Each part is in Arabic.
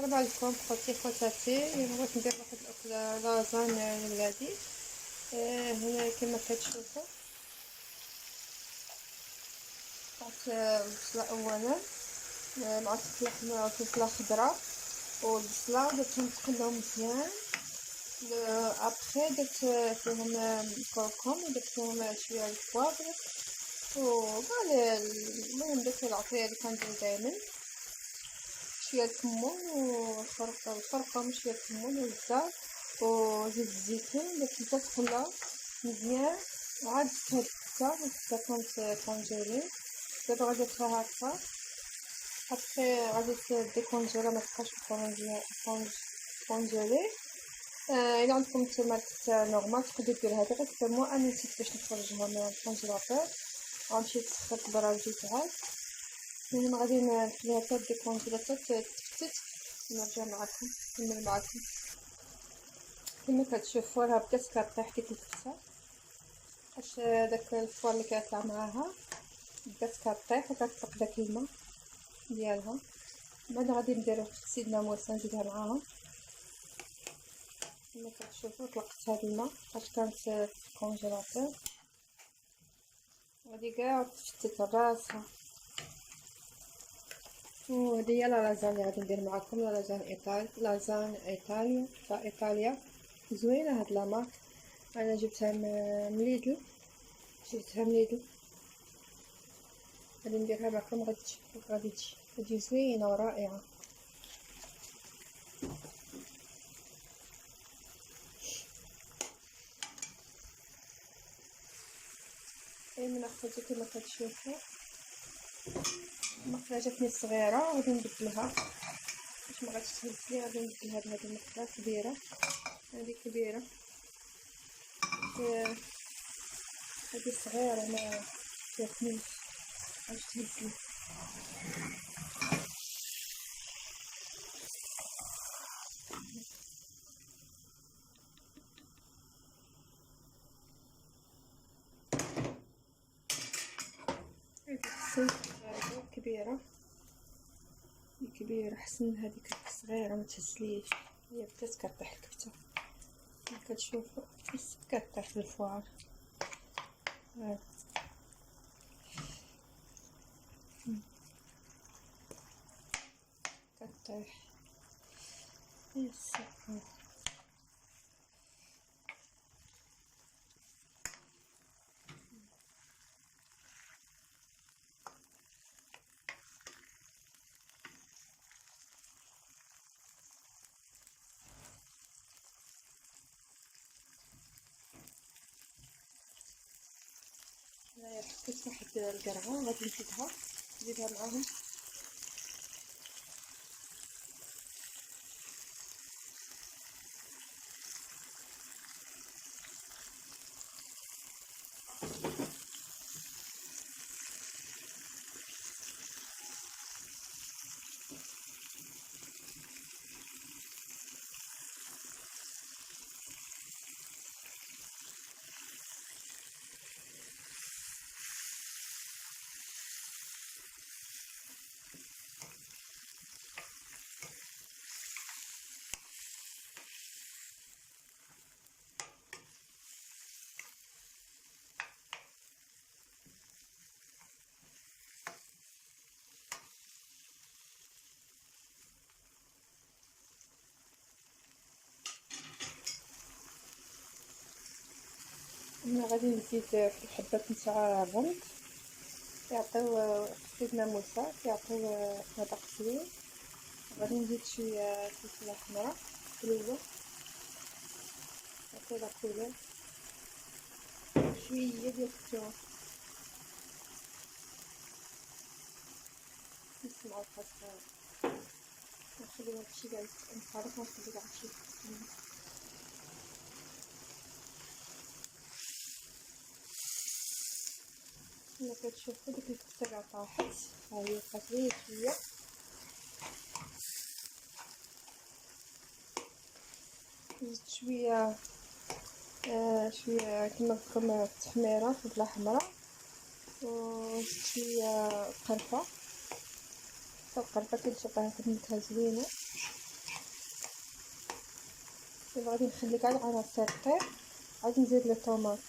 مرحبا بكم خوتي خواتاتي. اليوم بغيت ندير واحد الاكله لازانيا لولادي. هنا كما كتشوفوا قطعت البصله اولا مع اللحمه وفلفله خضراء والبصله درتهم تقلاو مزيان. ابخي درت فيهم كركم ودرت فيهم شويه البوابر وكاع المهم داك العطريه اللي كندير دائما، شويه الكمون والشرقه وشويه الكمون والزيت وزيت الزيتون. درت الزيت تقلى مزيان وعاد زدت هاد الكبسه كانت كونجيلي. دابا غادي نديرها هكا ابخي غادي ديكونجيلا ما تبقاش كونجيلي. الا عندكم نتوما نورمال تقدروا ديروها دابا، مو انا نسيت باش نخرجها من الكونجيلاتور غنمشي نسخن البراجي تاعها. المهم غادي نخليها حتى ديكونجيلا تفتت ونرجع معكم نكمل معكم. كما كتشوفوا راه بدات كطيح ديك الكبسه باش داك الفوار اللي كيطلع معاها بدات كطيح وكتطلق داك الماء ديالها. بعد غادي نديرو تغسيل ناموسه نزيدها معاها. كما كتشوفوا طلقت هذا الماء فاش كانت في الكونجيلاتور، غادي كاع تفتت راسها. وهذه هي لازانيا غادي ندير معكم، لازان ايطاليا زوينه هاد لامارك. انا جبتها من ليدل، غادي نديرها معكم، غادي تشوفوا غادي تجي زوينه ورائعه. من اخوتي كما كتشوفوا المقله جاتني صغيره غادي نبدلها باش ما غاديش تهز لي. غادي نبدلها بهذه المقله كبيره، هذه كبيره هذه صغيره ما جاتنيش باش تهز لي. هذيك السيده كبيره احسن من هذيك الصغيره ما تهزليش، هي بدات كطيح الكبته كما كتشوفوا بس كطيح في الفوار. كطيح يس. هنايا حطيت واحد القرعه غادي نزيدها معاهم. هنا غادي نزيد في الحبات نتاع الرند يعطيو خفيف ناموسه كيعطيو مذاق زوين. غادي نزيد شويه فلفله حمراء حلوه يعطي لا كولور، شويه ديال الثوم، نص معلقه صغيره. نخلي هادشي كاع يتخلط ونخلي كاع هادشي كما كتشوفوا ديك الكبسه كاع طاحت، ها هي بقات غير شويه. زدت شويه كما لكم التحميره فلفله حمراء وزدت شويه قرفه. القرفه كتجي عطيها واحد النكهه زوينه. دابا غادي نخلي كاع العناصر طيب، عاد نزيد لي طوماط.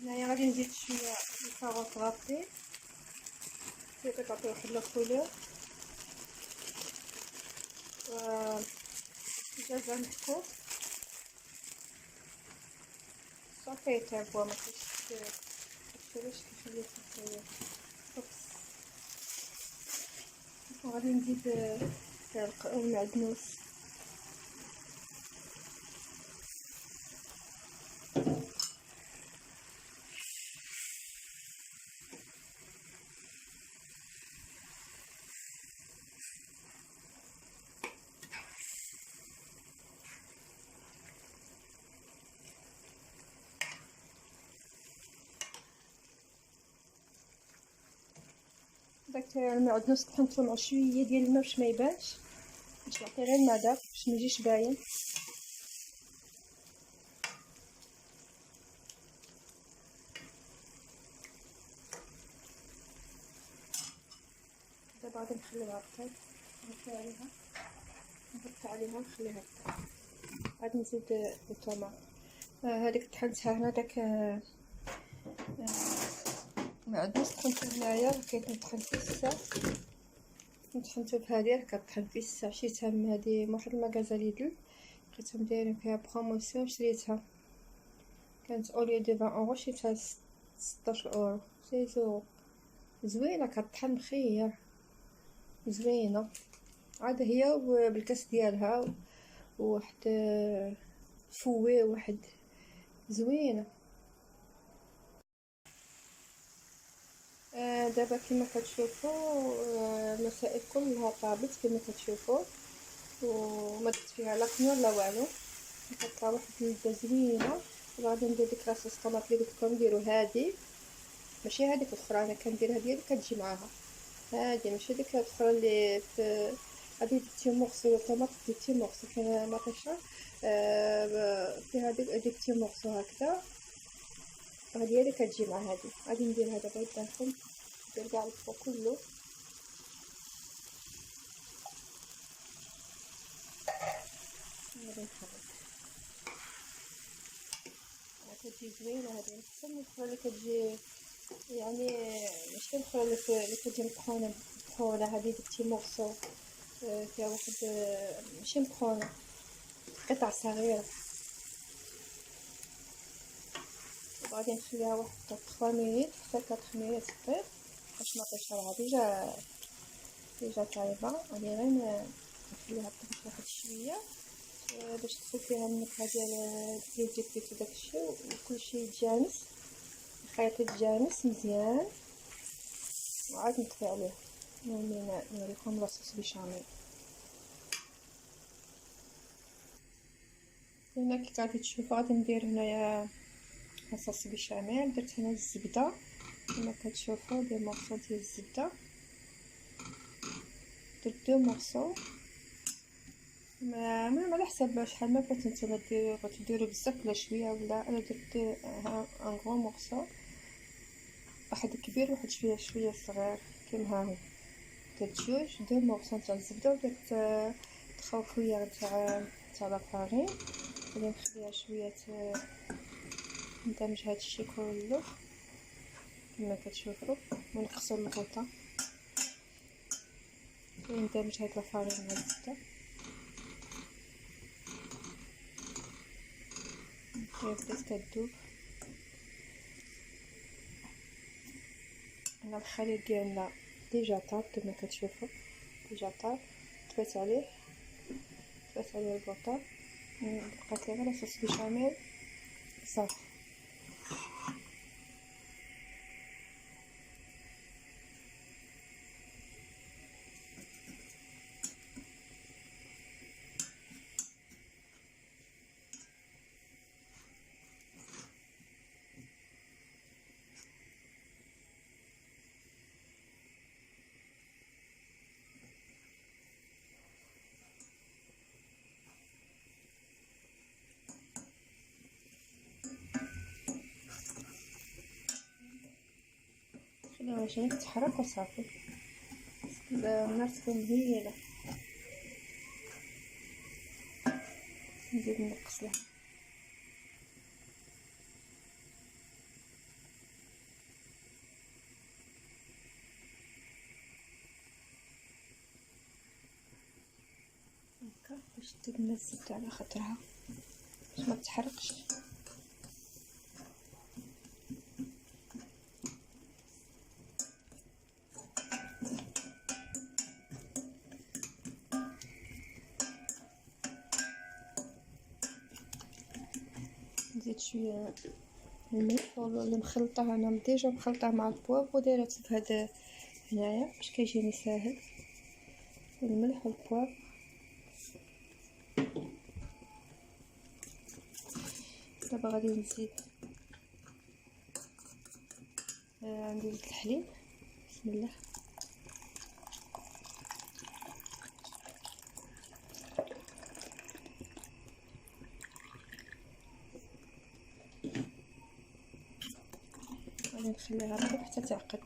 هنايا غادي نزيد شويه الكاروط غطي كتعطي واحد لا كولور، و الجزر محكوك صافي تابوا ما كتشريش كيخليه صافي. وغادي نزيد المعدنوس. داك المعدنوس طحنتو مع شويه ديال الماء باش ما يبانش، باش يعطي غير المذاق باش ما يجيش باين. دابا غادي نخليها طيب، نغطي عليها نخليها طيب. غادي نزيد الطوماط. هذيك طحنتها هنا، داك المعدنوس طحنتو هنايا، كيطحن في الساع، طحنتو بهادي راه كطحن في الساع. شريتها من هادي من واحد المغازا ليدل، لقيتهم دايرين فيها بروموسيون، شريتها كانت اوليو دو 20 اورو، شريتها 16 اورو، 16 اورو. زوينه كطحن بخير، زوينه عاد هي بالكاس ديالها، وواحد فوي واحد زوينه. دابا كما كتشوفوا المسائل كلها طابت كما كتشوفوا، وما درت فيها لا قنور لا والو، كتطلع واحد اللذه زوينه. غادي ندير ديك لاصوص طوماط اللي قلت لكم ديروا هذه، ماشي هذيك الاخرى، انا كندير هذه اللي كتجي معاها، هذه ماشي ديك الاخرى اللي في هذه ديتي مورسو طوماط، ديتي مورسو فيها مطيشه فيها ديك تي مورسو هكذا، هذه هي اللي كتجي مع هذه. غادي نديرها دابا قدامكم، ندير كاع الفوق كله. غادي نحرك، كتجي زوينه هذه، احسن من الاخرى اللي كتجي يعني ماشي الاخرى اللي كتجي مطحونه. هذه ديتي مورسو فيها واحد ماشي مطحونه، قطع صغيره. وغادي نخليها واحد 3 مينيت حتى 4 مينيت طيب باش ما تطيش. ديجا طايبه، غادي غير نخليها تطيب واحد شويه باش تدخل فيها النكهه ديال الزيت وداكشي، وكلشي يتجانس، الخليط يتجانس مزيان. وعاد نطفي عليه نوريكم لاصوص بيشاميل. هنا كي غادي تشوفوا غادي ندير هنايا لاصوص بيشاميل. درت هنا الزبده كما كتشوفوا، دي مورسو ديال الزبده، درت 2 مورسو ما على حسب شحال ما بغيتو نتوما ديروا بزاف ولا شويه، ولا انا درت ان غرو مورسو، واحد كبير واحد شويه صغير كيما ها هو. درت 2 مورسو تاع الزبده، ودرت تخوفيه تاع لافارين. غادي نخليها شويه ندمج هادشي كله كما كتشوفوا، ونقصوا الغوطه وندمج هاد لافارين مع الزبده. بدات كتذوب. هنا الخليط ديالنا ديجا طاب كما كتشوفوا، ديجا طاب. طفيت عليه البوطه، بقات لي غير لاصوص بيشاميل صافي. خليها شويه تتحرك وصافي. النار تكون مهيله. نزيد نقص لها. هكا باش تدنا الزبده على خاطرها باش ما تحرقش. نزيد شويه الملح اللي مخلطه انا ديجا مخلطه مع البواب ودايرته في هذا هنايا باش كيجيني ساهل. الملح والبواب. دابا غادي نزيد ندير الحليب. بسم الله. غادي نخليها هكا حتى تعقد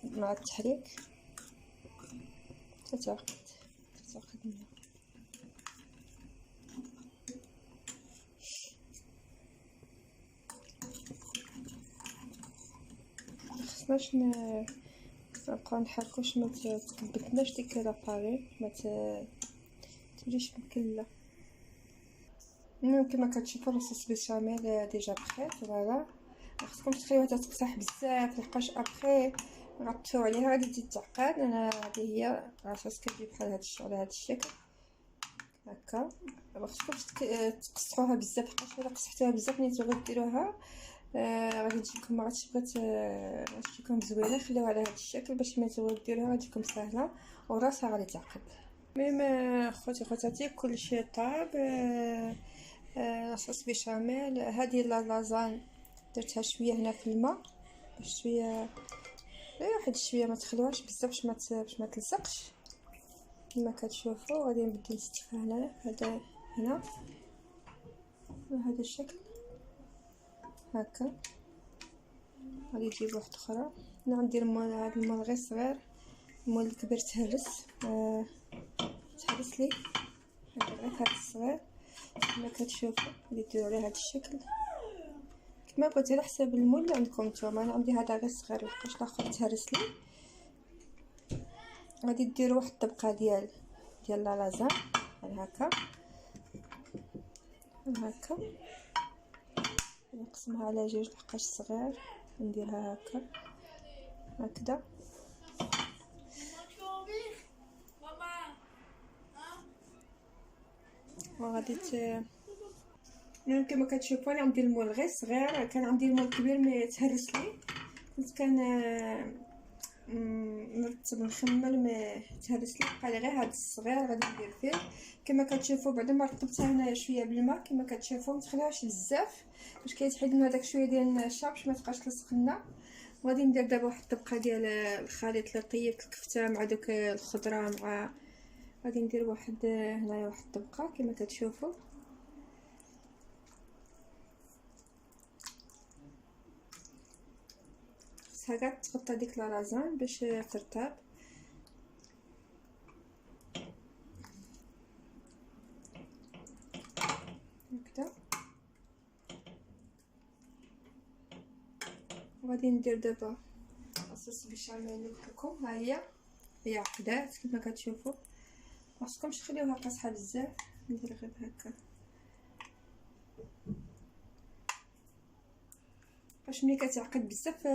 مع التحريك حتى تعقد منها. مخصناش نبقاو نحركوش ما تثبتناش ديك لاباري ما توليش مكله. المهم كما كتشوفوا لاصوص بيشاميل ديجا بخيت. فوالا خصكم تخليوها تتقصح بزاف لحقاش ابخي غطيو عليها غادي تزيد تعقد. انا هذه هي لاصوص كتجي بحال هادشي على هاد الشكل هكا. مخصكمش تقصحوها بزاف لحقاش الا قصحتوها بزاف نيتو غديروها غادي تجيكم ما غاتجيكم زوينه. خليوها على هذا الشكل باش ملي تديروها غتجيكم سهله وراسها غادي تعقد. المهم خوتي خواتاتي كلشي طاب. لاصوص بيشاميل هذه لازان درتها شويه هنا في الماء باش شويه واحد شويه ما تخلوهاش بزاف باش ما تلصقش. كما كتشوفوا غادي نبدل نستفها هنا هذا هنا بهذا الشكل هكا. غادي نجيب واحده اخرى. انا غندير هذا المول غير صغير. المول الكبير تهرس لي. هذا غير هذا الصغير كما كتشوفوا غادي ديروا عليه هذا الشكل كما قلت على حساب المول اللي عندكم نتوما. انا عندي هذا غير صغير لحقاش الاخر تهرس لي. غادي ديروا واحد الطبقه ديال لازان بحال هكا نقسمها على جوج لحقاش صغير. نديرها هكذا وغادي المهم كما كتشوفوا انا عندي المول غير صغير. كان عندي المول كبير مي تهرس لي كنت نرتب نخمل ما تهرس لي بقى غير هذا الصغير غادي ندير فيه. كما كتشوفوا بعد ما رطبتها هنا شويه بالماء كما كتشوفوا ما تخليهاش بزاف باش كيتحيد لنا داك شويه ديال النشا باش ما تبقاش تلصق لنا. وغادي ندير دابا واحد الطبقه ديال الخليط اللي طيبت الكفته مع دوك الخضره مع غادي ندير واحد هنايا واحد الطبقه كما كتشوفوا. هكا تغطى ديك لازان باش ترطب هكذا. وغادي ندير دابا لاصوص بيشاميل اللي قلت لكم. ها هي عقدات كما كتشوفوا. مخصكمش تخليوها قاصحه بزاف. ندير غير هكا باش ملي كتعقد بزاف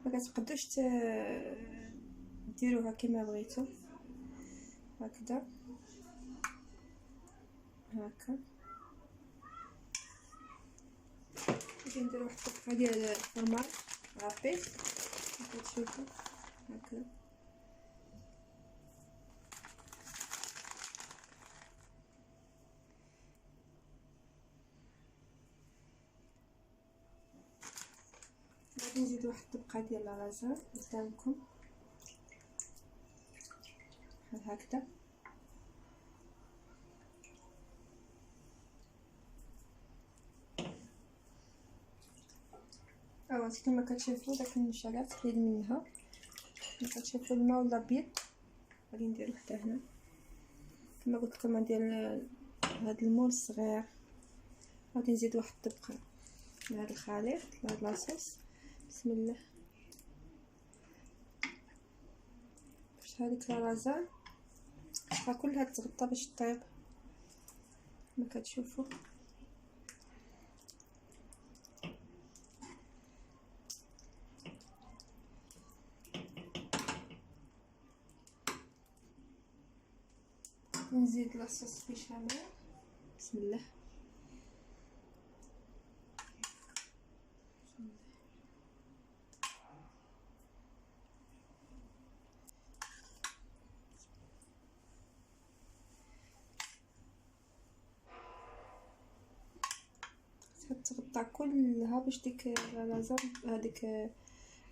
ما كتقدروش ديروها كما بغيتو هكذا هكا. غادي ندير واحد الطبقه ديال الفرماج غابي كما كتشوفوا هكا. غادي نزيد واحد الطبقه ديال لازان قدامكم بحال هكذا. هاو كما كتشوفوا داك النشالات خليت منها، كما كتشوفوا الماء ولا البيض. غادي ندير وحده هنا كما قلت لكم، ندير هاد المول الصغير. غادي نزيد واحد الطبقه من هذا الخليط هاد لاصوص. بسم الله. باش هذيك لارازان كلها تغطى باش طيب كما كتشوفوا. نزيد لاصوص بيشاميل. بسم الله. تغطى كلها باش ديك لازان هذيك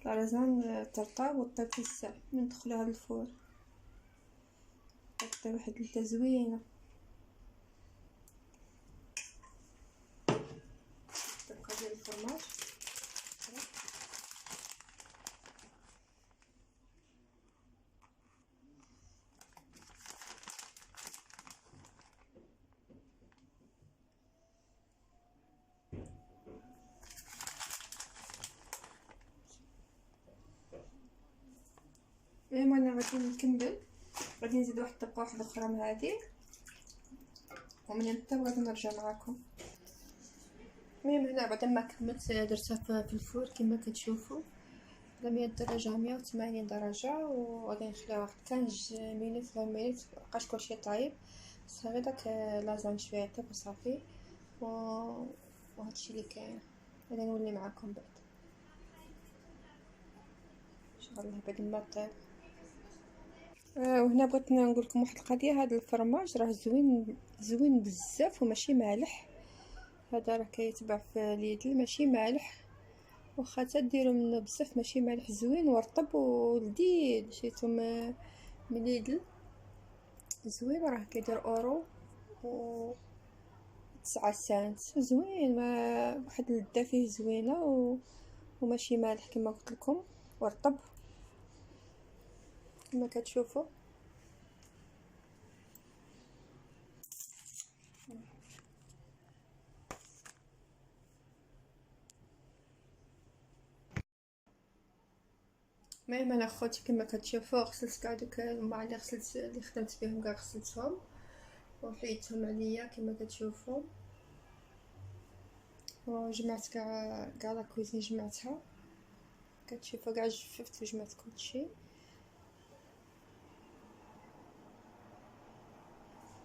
لازان ترطب وطيب بزاف. ندخلوها للفور تعطي واحد اللذة زوينه. طبقه ديال الفرماج. المهم انا غادي نكمل، غادي نزيد واحد الطبقه واحده اخرى من هذه ومن نطيب غادي نرجع معكم. المهم هنا بعد ما كملت درتها في الفور كما كتشوفوا على 100 درجه 180 درجه، وغادي نخليها واحد 15 مينوت 20 مينوت بقاش كلشي طايب. بس غير داك لازم شويه يطيب وصافي. وهادشي اللي كاين. غادي نولي معكم بعد ان شاء الله بعد ما طيب. وهنا بغيت نقول لكم واحد القضيه. هذا الفرماج راه زوين بزاف وماشي مالح. هذا راه كيتباع في ليدل ماشي مالح، واخا تديروا منه بزاف ماشي مالح، زوين ورطب ولذيذ. شريتو من ليدل زوين، راه كيدير اورو و 9 سنت. زوين، ما واحد اللذه فيه زوينه وماشي مالح كما قلت لكم ورطب كما كتشوفوا. المهم انا خوتي كما كتشوفوا غسلت كاع دوك الماء اللي غسلت اللي خدمت بهم كاع غسلتهم وحيدتهم عليا كما كتشوفوا، وجمعت كاع لا كوزين جمعتها كتشوفوا كاع جففت وجمعت كلشي.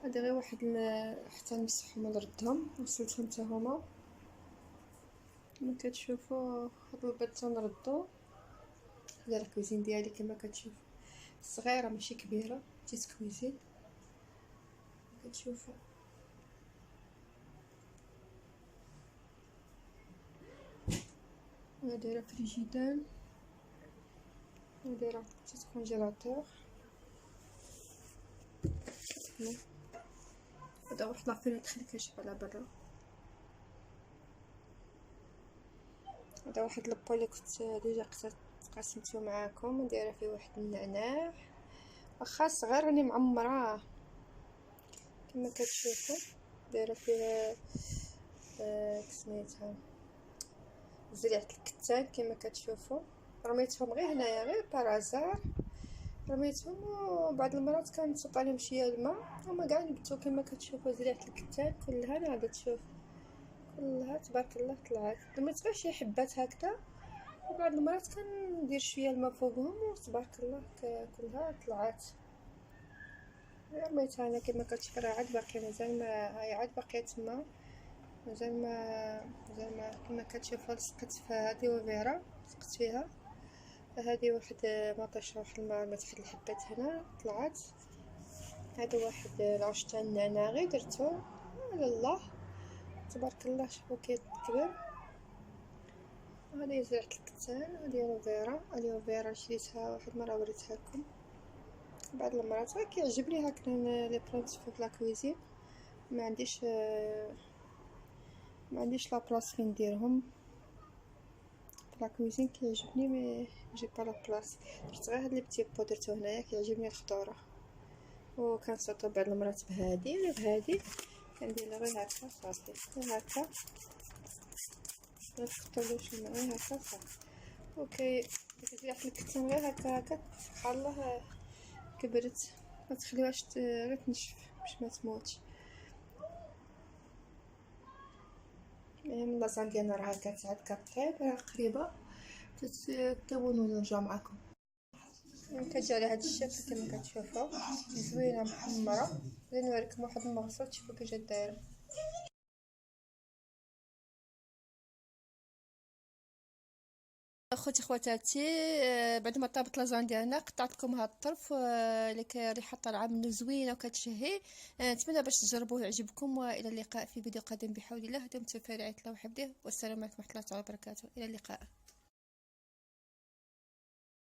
هادي غير واحد حتى نمسحهم ونردهم. غسلتهم حتى هما كما كتشوفوا. هاد البيض تنردو. هذا الكوزين ديالي كما كتشوفوا صغيره ماشي كبيره، بتيت كوزين كتشوفوا. انا دايره فريجيدان ودايره بتيت كونجيلاتور. هذا واحد لافينيتر اللي كيشوف على برا. هذا واحد البول اللي كنت ديجا قسمته معاكم، دايره فيه واحد النعناع واخا صغير راني معمراه كما كتشوفوا. دايره فيه سميتها زريعه الكتان كما كتشوفوا. رميتهم غير هنايا غير بارازار رميتهم، وبعض المرات كنصب عليهم شويه الماء هما كاع نبتو كما كتشوفوا. زريعه الكتان كلها انا غادا تشوف كلها تبارك الله طلعت. رميت غير شي حبات هكذا، وبعض المرات كندير شويه الماء فوقهم وتبارك الله كلها طلعت. رميتها انا كما كتشوفوا راه عاد باقي مازال ما هي عاد باقيه تما مازال ما كما كتشوفوا. لصقت في هذه وفيرا لصقت فيها. هذه واحد مطيشه واحد الماء رميت واحد الحبات هنا طلعت. هذا واحد العش تاع النعناع غير درتو على الله تبارك الله. شوفوا كيكبر. هذه زرعه الكتان. هذه الوفيرا الوفيرا شريتها واحد المره وريتها لكم. بعض المرات كيعجبني هكا لي بلانت في لا كويزين. ما عنديش لا بلاص فين نديرهم لا كويزين كيعجبني مي جي با لا بلاص. درت غير هاد لي بتي بو درتو هنايا كيعجبني الخضره، وكنسطو بعض المرات بهادي وبهادي، كندير غير هكا صافي، غير هكا متكترلوش الماء، غير هكا صافي. اوكي كتزيد واحد الكتان غير هكا هكا تخليه كبرت، ما تخليوهاش غير تنشف باش ما تموتش. المهم لاصال ديالنا راه كتعاد كطيب، راه قريبه، تطيبو ونرجع معكم. كتجي على هاد الشكل كما كتشوفوا، زوينه محمره. غادي نوريكم واحد المغصه تشوفوا كي جات دايره. اخوتي خواتاتي، بعد ما طابت لازان ديالنا قطعت لكم هاد الطرف اللي ريحه طالعه منه زوينه وكتشهي. نتمنى باش تجربوه يعجبكم، والى اللقاء في فيديو قادم بحول الله. دمتم في رعايه الله وحفظه، والسلام عليكم ورحمه الله وبركاته. الى اللقاء.